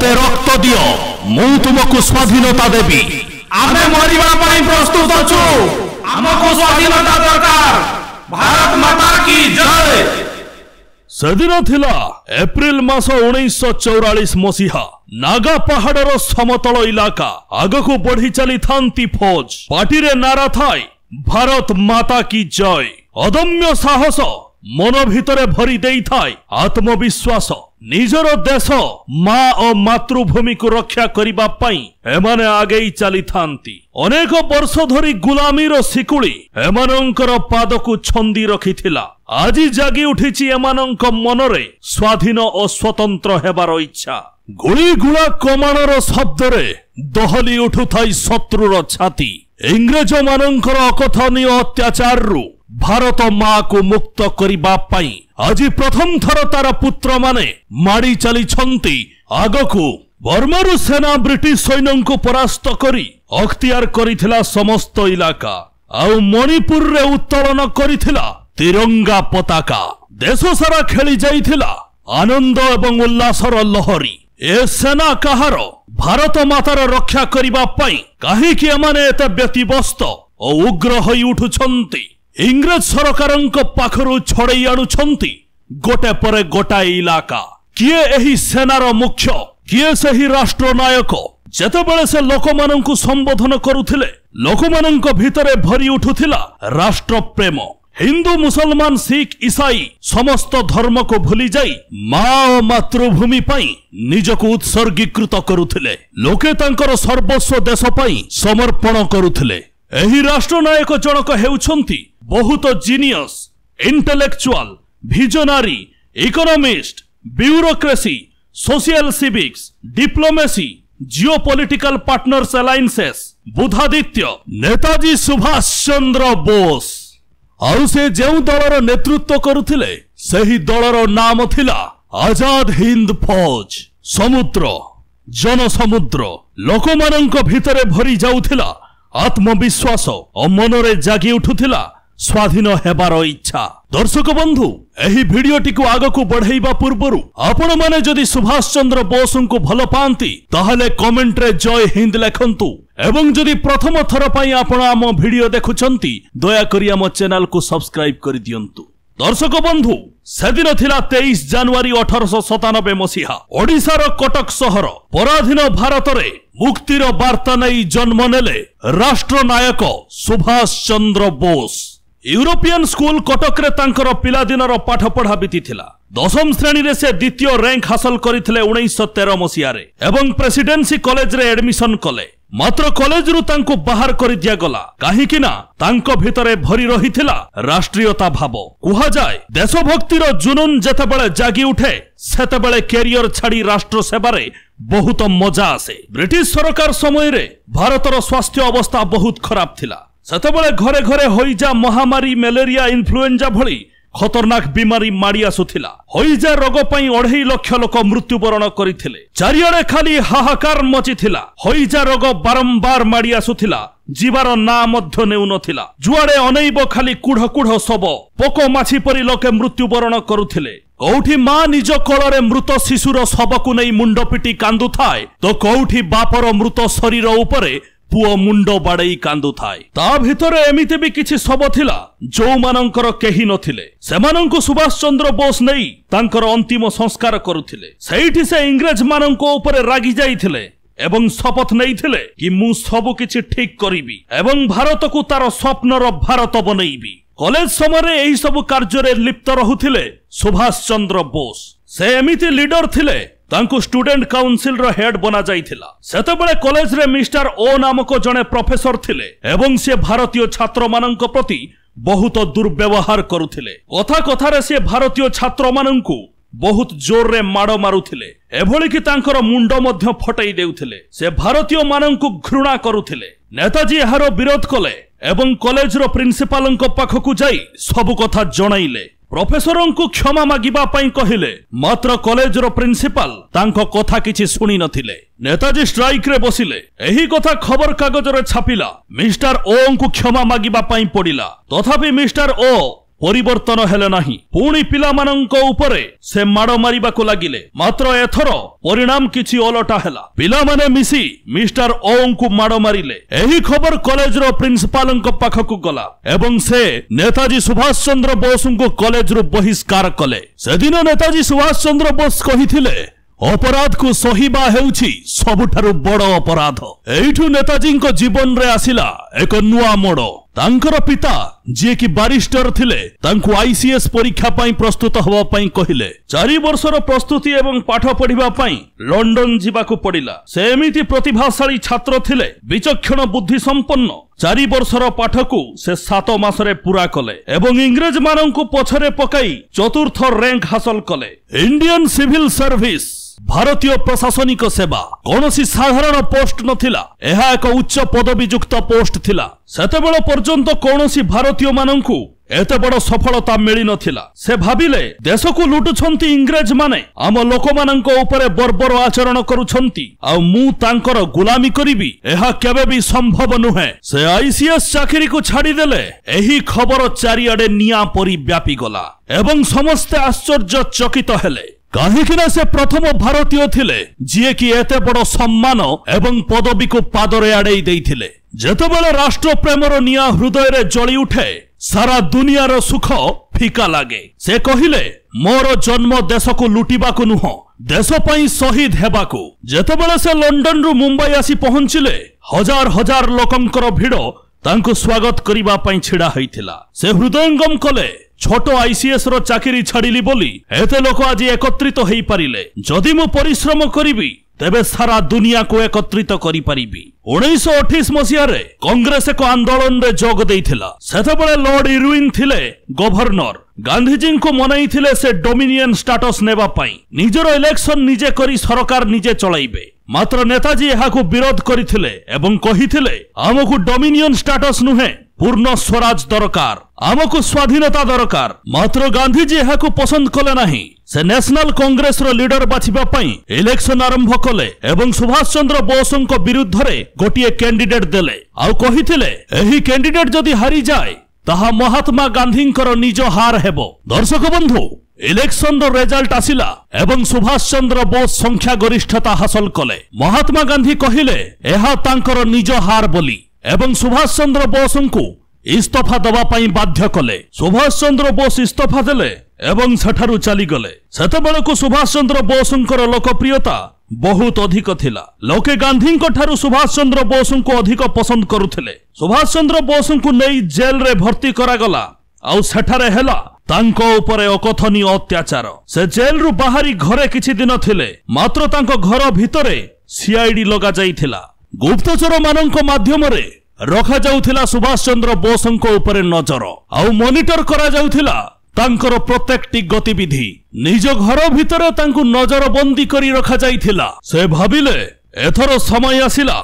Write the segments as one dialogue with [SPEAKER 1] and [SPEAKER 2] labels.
[SPEAKER 1] मते रक्त दियो मु तुमको स्वाधीनता देवी
[SPEAKER 2] आमे मरिबा पई प्रस्तुत अछु हमको स्वाधीनता दरकार भारत माता की जय।
[SPEAKER 1] सेदिन थिला एप्रिल मास 1944 मसीहा नागा पहाड़र समतल इलाका आगको बढ़ी चली थांती फौज पार्टी रे नारा थाई भारत माता की जय। अदम्य साहस मन भितरे भरी देई थाई आत्मविश्वास निजर देश माँ और मातृभूमि को रक्षा करिबा पई एमाने आगेई चली थांती। अनेक वर्ष धरी गुलामीर शिकुली एमानंकर पाद को छंदी रखिथिला। आजी जागी उठिछि एमानंक मनरे स्वाधीन और स्वतंत्र हेबार इच्छा। गुली गुला कमाणर शब्दरे दहली उठुथाई शत्रुर छाती। इंग्रेज मानंकर अकथनीय अत्याचार रु भारत माँ को मुक्त करिबा पई आज प्रथम थर तार पुत्र माने माड़ी चली छंती आगकू। बर्मारू सेना ब्रिटिश सैन्य को परास्त करी अख्तियार करिथिला समस्त इलाका आउ मणिपुर रे उत्तोलन करिथिला तिरंगा पताका। देश सारा खेली जाइथिला आनंद एवं उल्लासर लहरी। ए सेना कहार भारत मातार रक्षा करिबा पई काहेकि एमाने एते व्यतिव्यस्त और उग्र होई उठुछंती। इंग्रेज सरकारंक पाखरु छड़ई आनुछंती गोटे परे गोटाए इलाका। किए एही सेनार मुख्य किए सही राष्ट्र नायक जेतेबेले से लोकमानंकु संबोधन करुथिले लोकमानंक भितरे भरी उठुथिला राष्ट्र प्रेम। हिंदू मुसलमान सिख ईसाई समस्त धर्म को भूली जाई माँ और मातृभूमि पई निजको उत्सर्गीकृत करुथिले। लोके तांकर सर्वस्व देश पई समर्पण करुथिले। एही राष्ट्र नायक जनक हेउछंती बहुत genius intellectual visionary economist bureaucracy social civics diplomacy geopolitical partners alliances बुधादित्य नेताजी सुभाष चंद्र बोस। आउ से जेउ दलर नेतृत्व करुथिले सही दलर नाम थिला आजाद हिंद फौज। समुद्र जनसमुद्र लोकमानंक भितरे भरी जाउथिला आत्मविश्वास और मनरे जागी उठुथिला स्वाधीन हेबार इच्छा। दर्शक बंधु एही भिडियोटी को आगको बढ़ाइबा पूर्वरु आपण माने जदि सुभाष चंद्र बोस को भल पांती ताहले कमेंट रे जय हिंद लेखंतु एवं जदि प्रथम थर पई आपण आम भिडियो देखुचंती दया करी आम चैनल को सब्सक्राइब कर दियंतु। दर्शक बंधु सेदिन थिला 23 जनवरी 1897 मसीहा ओडिशार कटक सहर पराधीन भारत रे मुक्तिर वार्ता नहीं जन्म नेले राष्ट्र नायक सुभाष चंद्र बोस। यूरोपियन स्कूल कटक रे तांकर पिलादिनर पाठ पढ़ा बीतीथिला। दशम श्रेणी रे से द्वितीय रैंक हासिल करिथिले 1913 मसीहा रे एवं प्रेसिडेंसी कॉलेज रे एडमिशन कले। मात्र कॉलेज रु तांको बाहर कर दिया गला काहेकि ना तांको भितरे भरी रहिथिला राष्ट्रीयता भाव। कुहा जाय देशभक्तिर जुनून जेतेबेले जागी उठे सेतेबेले कैरियर छाड़ी राष्ट्र सेवारे बहुत मजा आसे। ब्रिटिश सरकार समय रे भारतर स्वास्थ्य अवस्था बहुत खराब थिला। सेतेबेले घरे घरे होइजा महामारी मलेरिया इन्फ्लुएंजा भली खतरनाक बीमारी माड़ी आसुथिला। होइजा रोग पई 2.5 लाख लोक मृत्युवरण करिथिले। चारियाडे खाली हाहाकार मचिथिला। होइजा रोग बारंबार माड़ी आसुथिला जीवार ना मध्य नेउ नथिला। जुआडे अनैब खाली कुढ़ कुढ़ सब पोको माछी परी लोके मृत्युवरण करुथिले। कौठी माँ निज कोଳରେ मृत शिशुर शबकु नै मुंड पिटी कांदु थाए तो कौठी बापर मृत शरीर उपरे पुओ मुंड बाड़ई कांदु थाए। ता भितरे एमिति भी किछि सब थिला जो मानंकर केही नथिले। सेमानंकु सुभाष चंद्र बोस नै तांकर अंतिम संस्कार करुथिले। सेठी से इंग्रेज मानंको उपरे रागी जाइथिले एवं शपथ नैथिले कि मु सब किछि ठीक करिबी एवं भारत को तार स्वप्नर भारत बनैबी। कॉलेज समय रे एही सब कार्य रे लिप्त रहुथिले सुभाष चंद्र बोस। से एमिति लीडर थिले तांको स्टूडेंट काउंसिल रो हेड बना जाइथिला। सेतेबेले कॉलेज रे मिस्टर ओ नामक जने प्रोफेसर थिले एवं से भारतीय छात्र मानंक प्रति बहुत दुर्व्यवहार करुथिले। कथा कथा रे से भारतीय छात्र मानंकु बहुत जोर रे माड़ मारुथिले एभली कि तांकर मुंड मध्य फटाई देउथिले। से भारतीय मानंकु घृणा करुथिले। नेताजी एहार विरोध कले एवं कॉलेज रो प्रिंसिपाल पाखकु जाई सब कथा जणाइले। प्रोफेसर को क्षमा मागिबा पई कहिले मात्र कॉलेज रो प्रिंसिपाल तांको कथा किछि सुनी नथिले। नेताजी स्ट्राइक रे बसिले। एही कथा खबर कागज रे छापिला। मिस्टर ओ को क्षमा मागिबा पई पडिला तथापि मिस्टर ओ परिवर्तन हेले नाही। पुणी पिलामानंक उपरे से माड़ मारिबाकु लागिले। मात्र एथर परिणाम किछि ओलटा हेला। पिलामाने मिसी मिस्टर ओंकु माड़ मारिले। एही खबर कॉलेज रो प्रिंसिपालंक पाखकु गला एवं से नेताजी सुभाष चंद्र बोसंकु कॉलेज रो बहिष्कार कले। सेदिन नेताजी सुभाष चंद्र बोस कहिथिले अपराध को सहिबा हेउछि सबुठारु बड़ अपराध। एइठु नेताजी को जीवन रे आसिला एक नुआ मोड़। तांकर पिता जे कि बारिस्टर थिले तांकु आईसीएस परीक्षा पाई प्रस्तुत होवा पाई कहिले। 4 वर्षर प्रस्तुति एवं पाठ पढ़िबा पाई लंडन जिबाकु पड़िला। से एमिति प्रतिभाशाली छात्र थिले, विचक्षण बुद्धि संपन्न। 4 वर्षर पाठकु से 7 मासरे पूरा कले एवं इंग्रेज मानंकु पछरे पकाई 4th रैंक हासिल कले। इंडियन सिविल सर्विस भारतीय प्रशासनिक सेवा कौनसी साधारण पोस्ट नथिला। एहा एक उच्च पदवीयुक्त पोस्ट थिला। सेतेबेल पर्यंत कौनसी भारतीय मानंकु एते बड़ सफलता मिली नथिला। से भाबिले देश को लुटुछंती इंग्रेज माने आम लोक मानंक उपरे बर्बर आचरण करूछंती आ मु तांकर गुलामी करिबी। एहा केबे भी संभव नुहे। से आईसीएस चाकरी को छाड़ी देले। एही खबर चारिआडे निया परि व्यापी गला एवं समस्त आश्चर्य चकित हेले। काहेकिना से प्रथम भारतीय थिले जिए कि एते बड़ सम्मान एवं पदवी को पादरे आड़े देइथिले। जेतेबेले राष्ट्र प्रेमर निया हृदय रे जली उठे सारा दुनियार सुख फिका लागे। से कहिले मोर जन्म देश को लुटिबा को नुह, देश पई शहीद हेबाकू। जेतेबेले से लंडन रु मुंबई आसी पहुंचिले हजार हजार लोकंकर भिड़ तांको स्वागत करिबा पई छिड़ा होइथिला। से हृदयंगम कले छोट आईसीएस रो चाकरी छाड़िली बोली एते लोक आज एकत्रित होई पारिले। जदि मु परिश्रम करिबी तेबे सारा दुनिया को एकत्रित करि पारिबी। 1928 मसिया रे कांग्रेस एक आंदोलन रे जोग देइथिला। सेतेबेले लॉर्ड इरविन थिले गवर्नर। गांधीजी को मनाई थिले से डोमिनियन स्टेटस नेबा पाई। निजर इलेक्शन निजे करी सरकार निजे चलाइबे। मात्र नेताजी एहाकु विरोध करिथिले एवं कहिथिले आमकु डोमिनियन स्टेटस नुहे, पूर्ण स्वराज दरकार, आमकु स्वाधीनता दरकार। मात्र गांधीजी एहाकु पसंद कले नाही। से नेशनल कांग्रेस रो लीडर बाछिबा पई इलेक्शन आरंभ कले एवं सुभाष चंद्र बोसंक विरुद्ध रे गोटिए कैंडिडेट देले। आउ कहिथिले एही कैंडिडेट जदि हारि जाय ताहा महात्मा गांधींकर निज हार हेबो। दर्शक बंधु, इलेक्शन रो रिजल्ट आसिला एवं सुभाष चंद्र बोस संख्या गरिष्ठता हासिल कले। महात्मा गांधी कहिले एहा तांकर निज हार बोली एवं सुभाष चंद्र बोसंकु इस्तफा दबा पाई बाध्य कले। सुभाष चंद्र बोस इस्तफा देले एवं सेठारु चली गले। सेतेबेलकु सुभाष चंद्र बोसंकर लोकप्रियता बहुत अधिक थिला। लोके गांधींक ठारु सुभाष चंद्र बोसंकु अधिक पसंद करुथिले। सुभाष चंद्र बोसंकु नेई जेल रे भर्ती करा गला आउ सेठारे हेला तांको उपरे अकथनीय अत्याचार। से जेल रु बाहरी घरे किछि दिन थिले, मात्र तांको घर भितरे सीआईडी लगा जाइथिला। गुप्तचर मानंक माध्यम रे रखा जाउथिला सुभाष चंद्र बोसंक उपरे नजर आउ मॉनिटर करा जाउथिला तांकर प्रत्येकटी गतिविधि। निज घर भितरे तांकु नजर बंदी करी रखा जाइथिला। से भाबिले एथर समय आसिला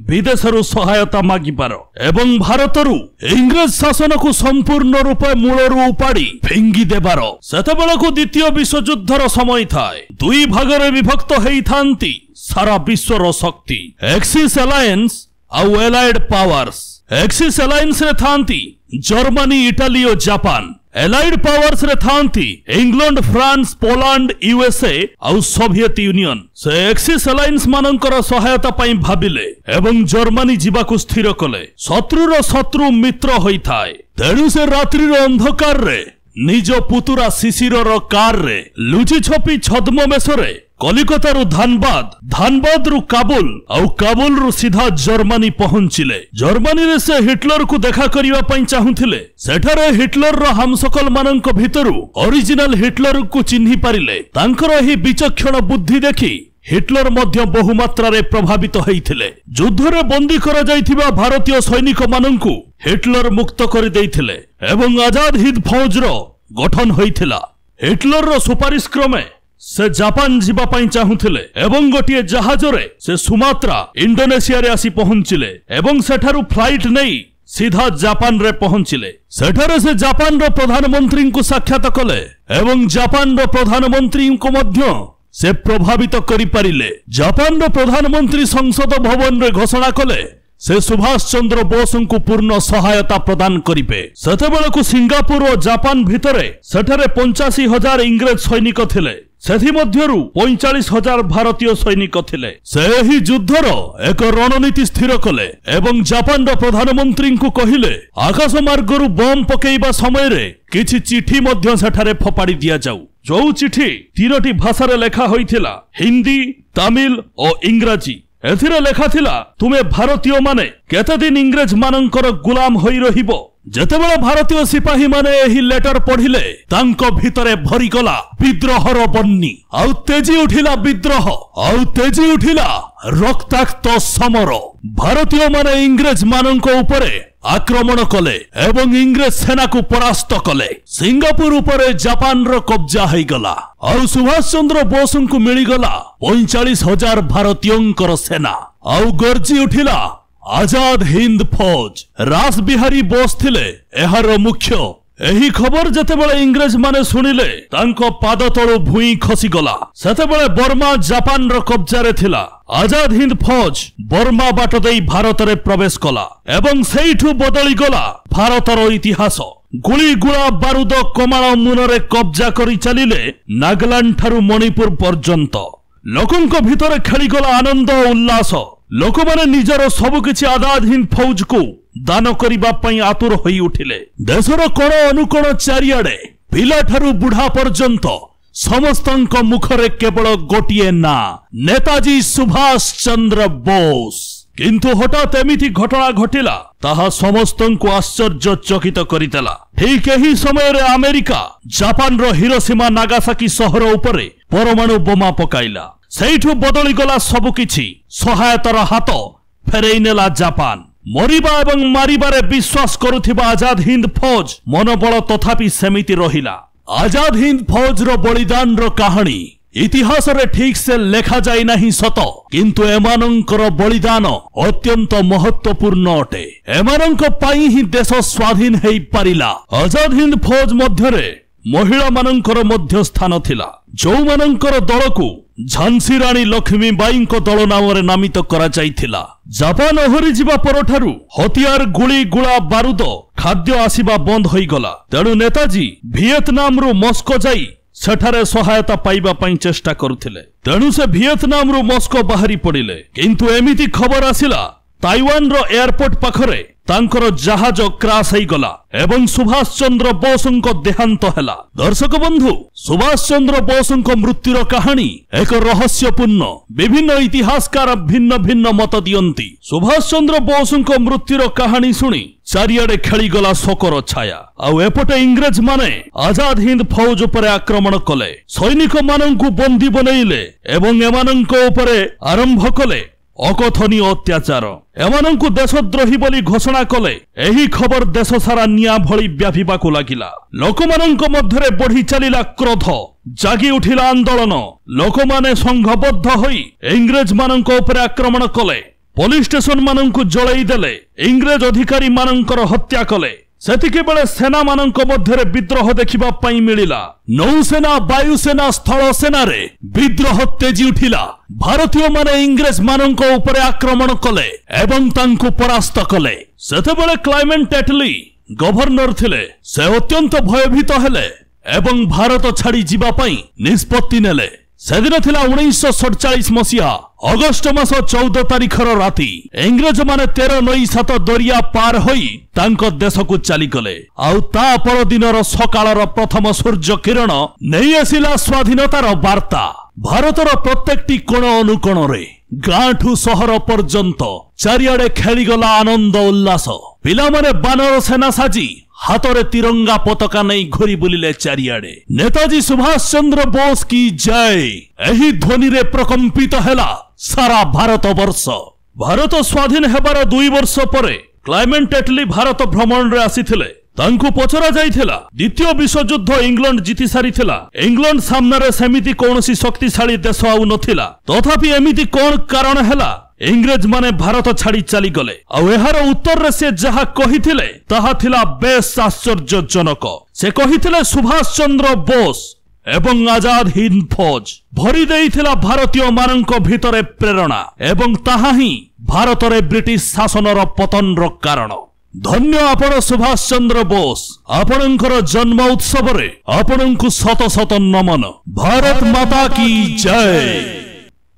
[SPEAKER 1] विदेशरु सहायता मागिबार एवं भारतरु इंग्रेज शासन को संपूर्ण रूपे मूलरू उपाड़ी फिंगी देबार। सेतेबेलकु द्वितीय विश्वयुद्धर समय थाए। 2 भागरे विभक्त हेई थांती सारा विश्वर शक्ति, एक्सिस अलायंस आउ एलाइड पावर्स। एक्सिस अलायंस रे थांती जर्मनी, इटाली और जापान। एलाइड पावर्स रे थांती इंग्लैंड, फ्रांस, पोलैंड, यूएसए आउ सोवियत यूनियन। से एक्सिस अलायंस मानंकर सहायता पाई भाबिले एवं जर्मनी जिबाकु स्थिर कले। शत्रुर शत्रु मित्र होई थाए। तेणु से रात्रिर अंधकार रे निज पुतुरा शिशिर कार रे लुचि छपी छद्म मेसरे कलिकता रु धानबाद, धानबाद रु काबुल आउ काबुल रु सीधा जर्मनी पहुंचिले। जर्मनी रे से हिटलर को देखा करिवा पई चाहुथिले। सेठारे हिटलर रो हमसकल मानंक भितरु ओरिजिनल हिटलर को चिन्हि पारिले। तांकर एही विचक्षण बुद्धि देखि हिटलर मध्य बहु मात्रा रे प्रभावित होइथिले। युद्ध रे बंदी करा जाइथिबा भारतीय सैनिक मानंकु हिटलर मुक्त करि देइथिले एवं आजाद हिंद फौज रो गठन होइथिला। हिटलर रो सुपारिश क्रमे से जापान जीवा पाई चाहुथिले एवं गोटिए जहाज रे से सुमात्रा इंडोनेशिया रे आसी पहुंचिले एवं सेठारु फ्लाइट नहीं सीधा जापान रे पहुंचिले। सेठारे से जापान रो प्रधानमंत्री को साक्षात कले एवं जापान रो प्रधानमंत्री को मध्य से प्रभावित करि पारिले। जापान रो प्रधानमंत्री संसद भवन रे घोषणा कले से सुभाष चंद्र बोस को पूर्ण सहायता प्रदान करिवे। सेतेबेलकु सिंगापुर और जापान भितरे सेठारे 85,000 इंग्रेज सैनिक थिले। सेथि मध्यरु 45,000 भारतीय सैनिक थिले। से ही युद्धर एक रणनीति स्थिर कले एवं जापान प्रधानमंत्री को कहिले आकाश मार्गरु बम पकेइबा समय रे किछि चिठी मध्य सेठारे फपाड़ी दिया जाऊ। जो चिठी 3टी भाषा लेखा होइथिला, हिंदी, तमिल और इंग्राजी। एथिरे लेखा थिला तुमे भारतीय माने केते दिन इंग्रेज मानकर गुलाम होई रहिबो। जेतेबेले भारतीय सिपाही माने एही लेटर पढ़िले तांको भितरे भरी गला विद्रोहर बन्नी। आउ तेजी उठिला विद्रोह, आउ तेजी उठिला रक्ताक्त समर। भारतीय माने इंग्रेज माननको उपरे आक्रमण कले एवं इंग्रेज सेना को परास्त कले। सिंगापुर उपरे जापान रो कब्जा है गला। आउ सुभाष चंद्र बोस को मिली गला 45,000 भारतीयों सेना। आउ गर्जी उठिला आजाद हिंद फौज। रास बिहारी बोस थिले एहार मुख्य। एही खबर जेतेबेले इंग्रेज माने सुनिले तांको पाद तळु भूई खसी गला। सेतेबेले बर्मा जापान रो कब्जा रे थिला। आजाद हिंद फौज बर्मा बाट देई भारत रे प्रवेश कला एवं सेइठु बदली गला भारत रो इतिहास। गुली गुला बारूद कमाल मुनरे कब्जा करी चलिले नागालैंड ठारू मणिपुर पर्यंत। लोकंको भितरे खेली गला आनंद उल्लास। लोक माने निजर सबकिछि आजाद हिंद फौज को दान करिबा पई आतुर होई उठिले। देशर कोण अनुकोण चारियाडे पिला ठारू बुढ़ा पर्यंत समस्तंक मुखरे केवल गोटिए ना, नेताजी सुभाष चंद्र बोस। किंतु हठात एमिति घटना घटिला ताहा समस्तंकु आश्चर्यचकित करितेला। ठीक एही समय रे अमेरिका जापान रो हिरोशिमा नागासाकी सहर उपरे परमाणु बोमा पकाइला। सेइठु बदली गला सबकिछि। सहायतार हाथ फेरेई नेला जापान। मरिबा एवं मारिबारे विश्वास करुथिबा आजाद हिंद फौज मनोबल तथापि सेमिति रहिला। आजाद हिंद फौज रो बलिदान रो कहानी इतिहास रे ठीक से लेखा जाई नहीं सत, किंतु एमानंकर बलिदान अत्यंत महत्वपूर्ण अटे। एमानंक पाई ही देश स्वाधीन हेई पारिला। आजाद हिंद फौज मध्यरे महिला मानंकर मध्य स्थान थिला। जो मानंकर दल को झांसी रानी लक्ष्मी बाई दल नाम रे नामित करा जाइथिला। जापान ओहरी जिबा परठारु हथियार गुली गुला बारूद खाद्य आसीबा बंद होई गला। तेणु नेताजी वियतनाम रु मस्को जाई सेठारे सहायता पाइबा पई चेष्टा करुथिले। तेणु से वियतनाम रु मस्को बाहरी पड़िले। किंतु एमिति खबर आसिला ताइवान रो एयरपोर्ट पाखरे तांकर जहाज क्राश होई गला एवं सुभाष चंद्र बोस को देहांत हैला। दर्शक बंधु, सुभाष चंद्र बोस को मृत्युर कहानी एक रहस्यपूर्ण। विभिन्न इतिहासकार भिन्न भिन्न मत दियंती। सुभाष चंद्र बोस को मृत्युर कहानी सुनी चारियाडे खेली गला शोकर छाया। आउ एपटे इंग्रेज माने आजाद हिंद फौज उपरे आक्रमण कले, सैनिक मानंकु बंदी बनैले एवं एमानंको उपरे आरंभ कले अकथनीय अत्याचार। एमानंकु देशद्रोही बोली घोषणा कले। एही खबर देश सारा निया भली व्यापिबाकु लागिला। लोकमानंक मध्यरे बढ़ी चलिला क्रोध, जागी उठिला आंदोलन। लोकमाने संघबद्ध होई इंग्रेज मानंक उपरे आक्रमण कले, पुलिस स्टेशन मानंकु जळाई देले, इंग्रेज अधिकारी मानंकर हत्या कले। सेतिके बेले सेना मानंक मध्यरे विद्रोह देखिबा पई मिलिला। नौसेना, वायुसेना, स्थल सेना रे विद्रोह तेजी उठिला। भारतीय माने इंग्रेज मानंक उपरे आक्रमण कले एवं तांकु परास्त कले। सेतेबेले क्लाइमेट एटली गवर्नर थिले। से अत्यंत भयभीत हेले एवं भारत छाड़ी जिबा पई निष्पत्ति नेले। सेदिन थिला 1947 मसीहा अगस्ट मास 14 तारिखर राति। इंग्रेज माने 13 नई 7 दरिया पार होई तांको देश को चली गले। आउ ता पर दिनर सकाळर प्रथम सूर्य किरण नेई आसिला स्वाधीनतार वार्ता। भारतर प्रत्येकटी कोण अनुकोण रे गांठू सहर पर्यंत चारियाडे खेलीगला आनंद उल्लास। पिला माने बानर सेना साजी हाथरे तिरंगा पताका नहीं घोरी बुलिले चारियाडे। नेताजी सुभाष चंद्र बोस की जय एही ध्वनि रे प्रकंपित हेला सारा भारत वर्ष। भारत स्वाधीन हेबार 2 वर्ष परे क्लाइमेट एटली भारत भ्रमण रे आसीथिले। तांकु पचरा जाइथिला द्वितीय विश्वयुद्ध इंग्लैंड जीति सारिथिला। इंग्लैंड सामने रे सेमिति कोनोसी शक्तिशाली देश आउ नथिला। तथापि एमिति कोन कारण हेला इंग्रेज माने भारत छाड़ी चली गले। आउ एहार उत्तर रे से जहा कहिथिले ताहा थिला बेस आश्चर्यजनक। से कहिथिले सुभाष चंद्र बोस ଏବଂ ଆଜାଦ ହିନ୍ଦ ଫୌଜ ଭରି ଦେଇଥିଲା ଭାରତୀୟ ମାନଙ୍କ ଭିତରେ ପ୍ରେରଣା ଏବଂ ତାହା ହିଁ ଭାରତରେ ବ୍ରିଟିଶ ଶାସନର ପତନର କାରଣ। ଧନ୍ୟ ଆପଣ ସୁଭାଷ ଚନ୍ଦ୍ର ବୋଷ, ଆପଣଙ୍କର ଜନ୍ମ ଉତ୍ସବରେ ଆପଣଙ୍କୁ ଶତ ଶତ ନମନ। ଭାରତ ମାତା କି ଜୟ।